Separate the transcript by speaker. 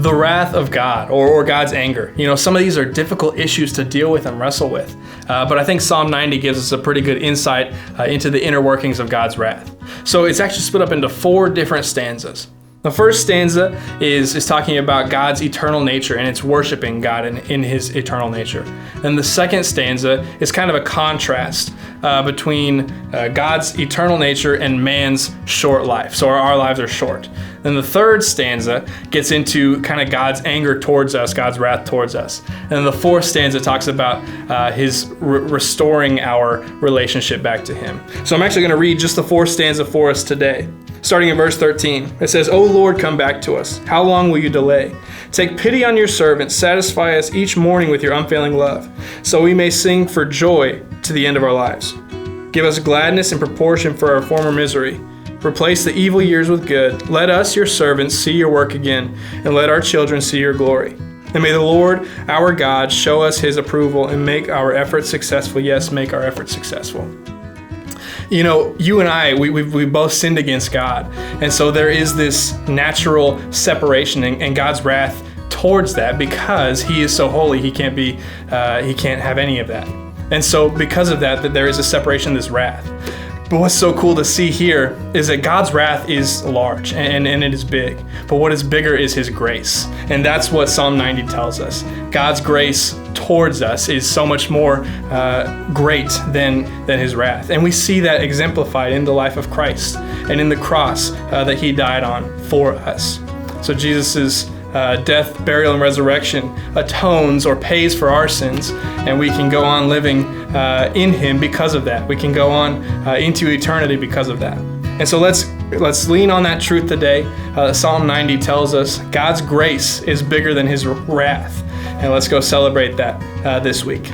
Speaker 1: the wrath of God or God's anger. Some of these are difficult issues to deal with and wrestle with. But I think Psalm 90 gives us a pretty good insight into the inner workings of God's wrath. So it's actually split up into 4 different stanzas. The first stanza is talking about God's eternal nature, and it's worshiping God in his eternal nature. And the second stanza is kind of a contrast between God's eternal nature and man's short life. So our lives are short. Then the third stanza gets into kind of God's anger towards us, God's wrath towards us. And the fourth stanza talks about his restoring our relationship back to him. So I'm actually going to read just the fourth stanza for us today. Starting in verse 13, it says, "O Lord, come back to us. How long will you delay? Take pity on your servants. Satisfy us each morning with your unfailing love, so we may sing for joy to the end of our lives. Give us gladness in proportion for our former misery. Replace the evil years with good. Let us, your servants, see your work again, and let our children see your glory. And may the Lord, our God, show us his approval and make our efforts successful." Yes, make our efforts successful. You and I, we both sinned against God. And so there is this natural separation and God's wrath towards that because he is so holy, he can't have any of that. And so because of that there is a separation, this wrath. But what's so cool to see here is that God's wrath is large and it is big. But what is bigger is his grace. And that's what Psalm 90 tells us. God's grace towards us is so much more great than his wrath. And we see that exemplified in the life of Christ and in the cross that he died on for us. So Jesus' death, burial, and resurrection atones or pays for our sins, and we can go on living in him because of that. We can go on into eternity because of that. And so let's lean on that truth today. Psalm 90 tells us God's grace is bigger than his wrath, and let's go celebrate that this week.